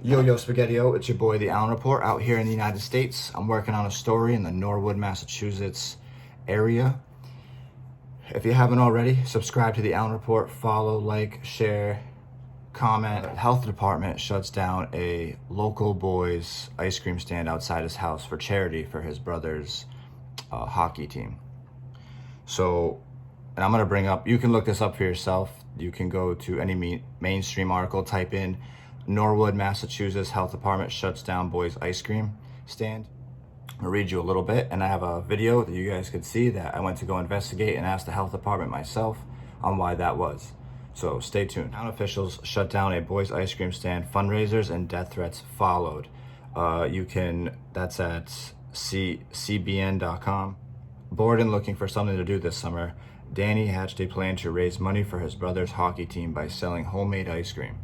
Yo, Spaghetti-O, it's your boy, The Allen Report, out here in the United States. I'm working on a story in the Norwood, Massachusetts area. If you haven't already, subscribe to The Allen Report, follow, like, share, comment. The health department shuts down a local boy's ice cream stand outside his house for charity for his brother's hockey team. So, and I'm going to bring up, you can look this up for yourself. You can go to any mainstream article, type in Norwood, Massachusetts Health Department shuts down boys ice cream stand. I'll read you a little bit, and I have a video that you guys could see that I went to go investigate and ask the health department myself on why that was. So stay tuned. Town officials shut down a boys ice cream stand. Fundraisers and death threats followed. That's at cbn.com. Bored and looking for something to do this summer, Danny hatched a plan to raise money for his brother's hockey team by selling homemade ice cream.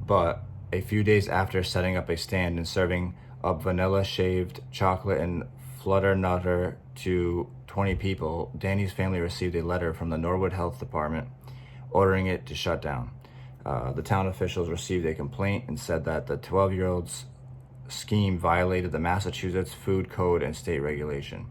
But a few days after setting up a stand and serving up vanilla shaved chocolate and flutter nutter to 20 people, Danny's family received a letter from the Norwood Health Department ordering it to shut down. The town officials received a complaint and said that the 12-year-old's scheme violated the Massachusetts Food Code and state regulation.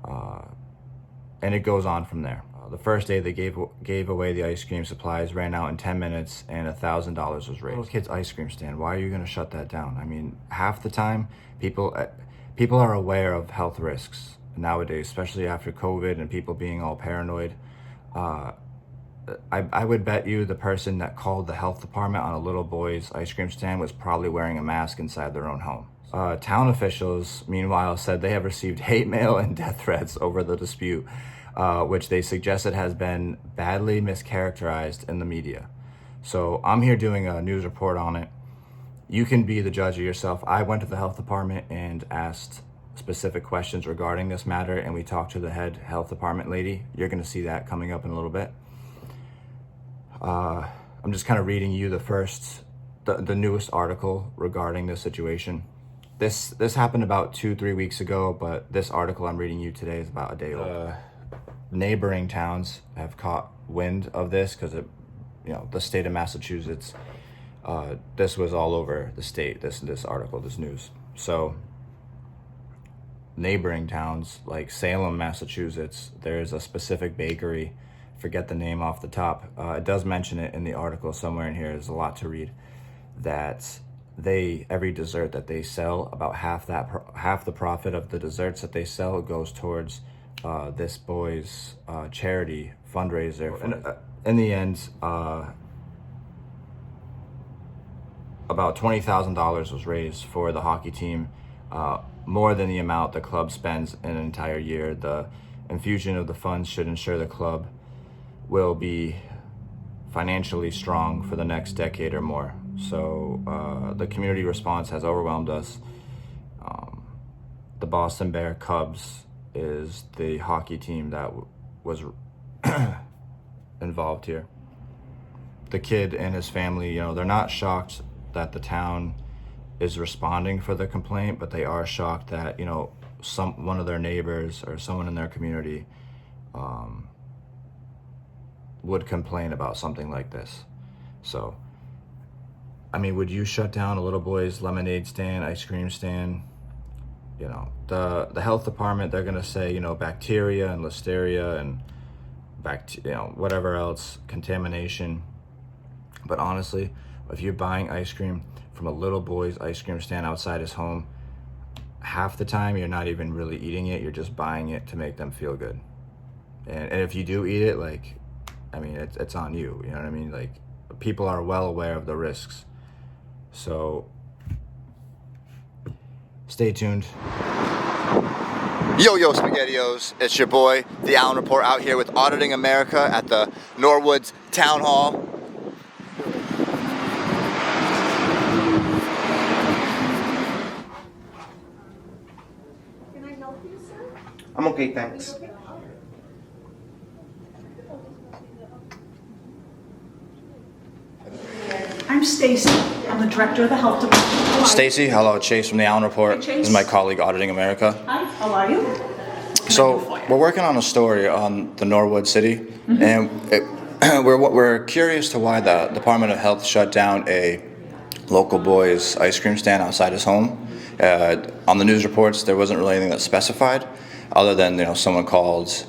And it goes on from there. The first day they gave away the ice cream supplies ran out in 10 minutes and $1,000 was raised. Little kid's ice cream stand, why are you gonna shut that down? I mean, half the time, people are aware of health risks nowadays, especially after COVID and people being all paranoid. I would bet you the person that called the health department on a little boy's ice cream stand was probably wearing a mask inside their own home. Town officials, meanwhile, said they have received hate mail and death threats over the dispute, which they suggested has been badly mischaracterized in the media. So I'm here doing a news report on it. You can be the judge of yourself. I went to the health department and asked specific questions regarding this matter, and we talked to the head health department lady. You're going to see that coming up in a little bit. I'm just kind of reading you the newest article regarding this situation. This happened about 2-3 weeks ago, but this article I'm reading you today is about a day old. Neighboring towns have caught wind of this because the state of Massachusetts, this was all over the state, this article, this news. So neighboring towns like Salem, Massachusetts, there's a specific bakery, forget the name off the top. It does mention it in the article somewhere in here, there's a lot to read, that every dessert that they sell, about half the profit of the desserts that they sell goes towards this boy's charity fundraiser. And in the end, about $20,000 was raised for the hockey team, more than the amount the club spends in an entire year. The infusion of the funds should ensure the club will be financially strong for the next decade or more. So the community response has overwhelmed us. The Boston Bear Cubs is the hockey team that was involved here. The kid and his family, they're not shocked that the town is responding for the complaint, but they are shocked that, one of their neighbors or someone in their community would complain about something like this. So, I mean, would you shut down a little boy's lemonade stand, ice cream stand? The health department, they're gonna say, bacteria and listeria and whatever else, contamination. But honestly, if you're buying ice cream from a little boy's ice cream stand outside his home, half the time you're not even really eating it, you're just buying it to make them feel good. And if you do eat it, it's on you, you know what I mean? Like, people are well aware of the risks. So stay tuned. Yo, Spaghetti-Os, it's your boy, The Allen Report, out here with Auditing America at the Norwood Town Hall. Can I help you, sir? I'm okay, thanks. I'm Stacy. I'm the director of the health department. How are you? Stacy, hello, Chase from The Allen Report. Hey, Chase. This is my colleague, Auditing America. Hi, how are you? So we're working on a story on the Norwood city, and we're curious to why the Department of Health shut down a local boy's ice cream stand outside his home. On the news reports, there wasn't really anything that specified, other than someone called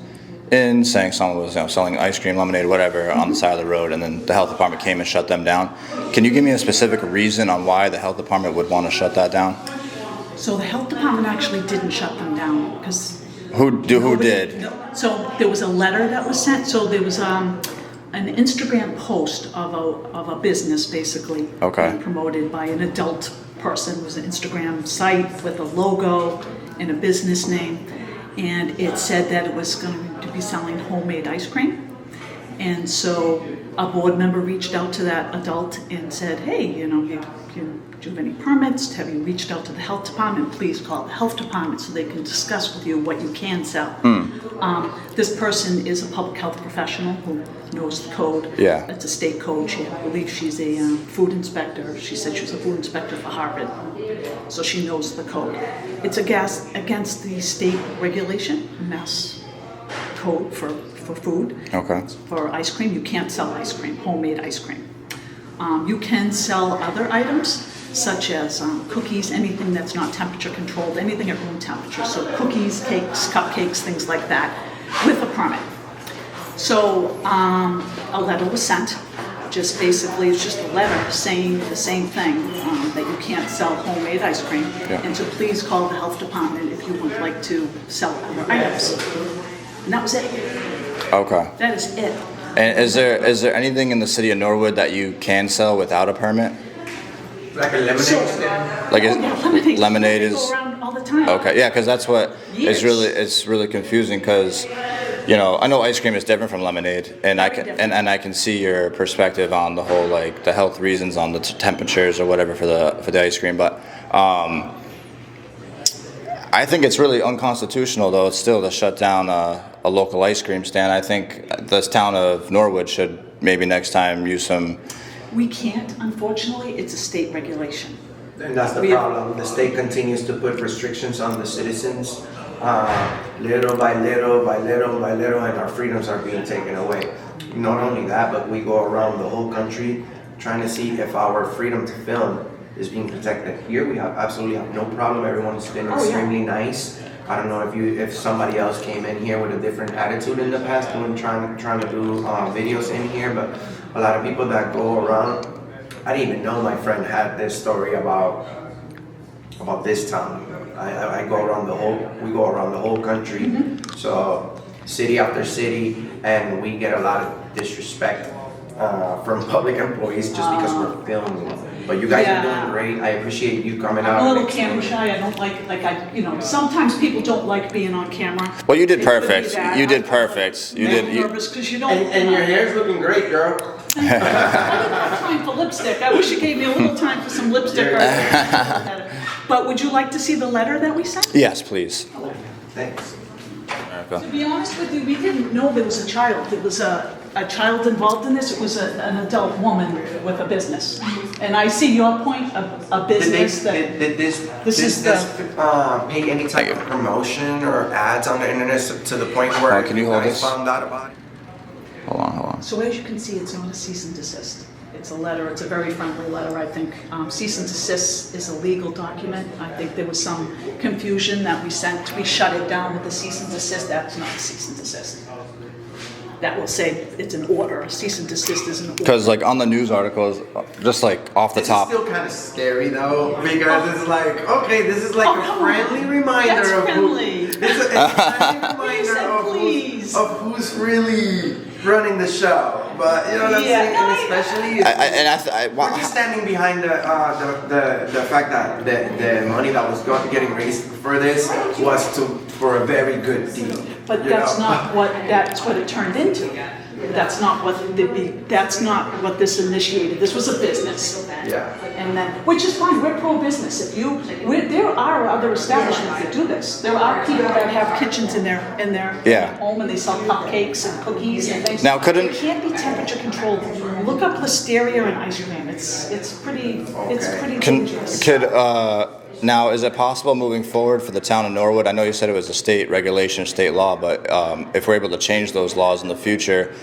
in saying someone was selling ice cream, lemonade, whatever on the side of the road, and then the health department came and shut them down. Can you give me a specific reason on why the health department would want to shut that down? So the health department actually didn't shut them down because Who did? So there was a letter that was sent. So there was an Instagram post of a business basically being promoted by an adult person. It was an Instagram site with a logo and a business name, and it said that it was going to be selling homemade ice cream. And so a board member reached out to that adult and said, hey, do you have any permits? Have you reached out to the health department? Please call the health department so they can discuss with you what you can sell. This person is a public health professional who knows the code. Yeah. It's a state code. I believe she's a food inspector. She said she was a food inspector for Harvard. So she knows the code. It's against the state regulation, Mass code for food. Okay. For ice cream, you can't sell ice cream, homemade ice cream. You can sell other items, such as cookies, anything that's not temperature controlled, anything at room temperature. So cookies, cakes, cupcakes, things like that, with a permit. So a letter was sent. Just basically, it's just a letter saying the same thing, that you can't sell homemade ice cream, and to please call the health department if you would like to sell other items. And that was it. Okay. That is it. And is there anything in the city of Norwood that you can sell without a permit? Like a lemonade stand? Like lemonade is go around all the time. Okay, yeah, because that's what Years. it's really confusing because I know ice cream is different from lemonade, and I can see your perspective on the whole the health reasons on the temperatures or whatever for the ice cream, but I think it's really unconstitutional though still to shut down a local ice cream stand. I think this town of Norwood should maybe next time use some. We can't, unfortunately. It's a state regulation. And that's the problem. The state continues to put restrictions on the citizens, little by little, by little by little, and our freedoms are being taken away. Not only that, but we go around the whole country trying to see if our freedom to film is being protected. Here we absolutely have no problem. Everyone's been extremely nice. I don't know if somebody else came in here with a different attitude in the past when trying to do videos in here, but a lot of people that go around, I didn't even know my friend had this story about this town. We go around the whole country, so city after city, and we get a lot of disrespect from public employees just because we're filming. But you guys are doing great. I appreciate you coming out. I'm a little camera shy. I don't sometimes people don't like being on camera. Well, you did perfect. You did perfect. You did. Nervous because you don't. And your hair's looking great, girl. I didn't have time for lipstick. I wish you gave me a little time for some lipstick. But would you like to see the letter that we sent? Yes, please. Thanks. To be honest with you, we didn't know there was a child. It was a child involved in this. It was an adult woman with a business. And I see your point of a business. Did this pay any type of promotion or ads on the internet to the point where can you hold this? Found out about it? Hold on. So as you can see, it's not a cease and desist. It's a letter. It's a very friendly letter, I think. Cease and desist is a legal document. I think there was some confusion that we shut it down with the cease and desist. That's not a cease and desist. That will say it's an order. A cease and desist is an order. Because on the news articles, just off the top. It's still kind of scary though, because it's okay, this is a friendly reminder That's of friendly. It's a friendly reminder of who's really running the show. But you know what I'm saying, and especially we're just standing behind the fact that the money that was getting raised for this was for a very good deed. But that's what it turned into. That's not what this initiated. This was a business. Yeah. And then, which is fine. We're pro-business. There are other establishments that do this. There are people that have kitchens in their home and they sell cupcakes and cookies and things. Now, it can't be temperature controlled. Look up listeria and ice cream. It's pretty dangerous. Now, is it possible moving forward for the town of Norwood? I know you said it was a state regulation, state law, but if we're able to change those laws in the future,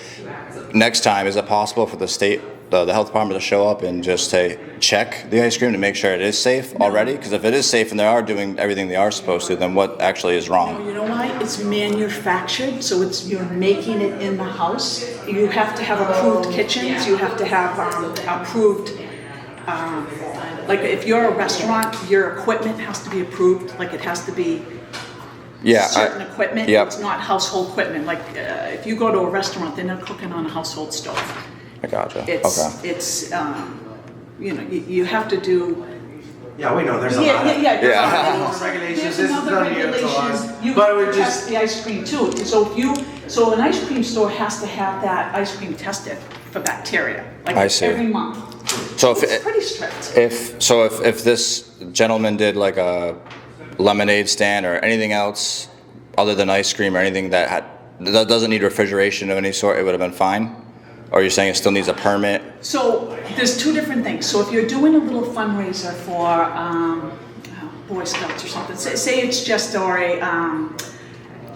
next time, is it possible for the state the health department to show up and just check the ice cream to make sure it is safe already? Because if it is safe and they are doing everything they are supposed to, then what actually is wrong? You know why? It's manufactured, so you're making it in the house. You have to have approved kitchens. You have to have approved. Like if you're a restaurant, your equipment has to be approved. Like it has to be certain equipment. Yep. It's not household equipment. Like if you go to a restaurant, they're not cooking on a household stove. I gotcha. It's you have to do. Yeah, we know there's a lot of rules, regulations. This is not new to us. You But we test just the ice cream too. So an ice cream store has to have that ice cream tested for bacteria. Like I see. every month. So It's pretty strict. if this gentleman did like a lemonade stand or anything else other than ice cream or anything that doesn't need refrigeration of any sort, it would have been fine? Or you're saying it still needs a permit? So there's two different things. So if you're doing a little fundraiser for Boy Scouts or something, say it's just a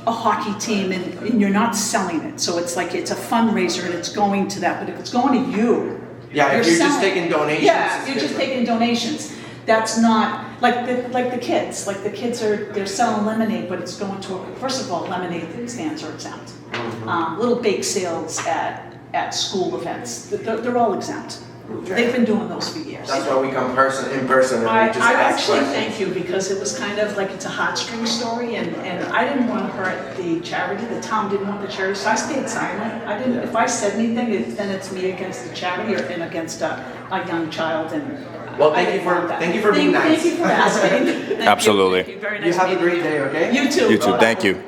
hockey team and you're not selling it. So it's like it's a fundraiser and it's going to that. But if it's going to you, if you're just taking donations. Yeah, you're just taking donations. That's not like the kids. Like the kids they're selling lemonade, but it's going to first of all, lemonade stands are exempt. Little bake sales at school events, they're all exempt. Okay. They've been doing those for years. That's why we come in person and I we just ask actually questions. thank you because it was kind of like it's a heartstring story, and I didn't want to hurt the charity. The town didn't want the charity, so I stayed silent. I didn't. If I said anything, then it's me against the charity and against a young child. And well, thank you for being nice. Thank you for asking. Absolutely. Thank you. Very nice. You have a meeting great day. Okay. You too. You too. Thank you.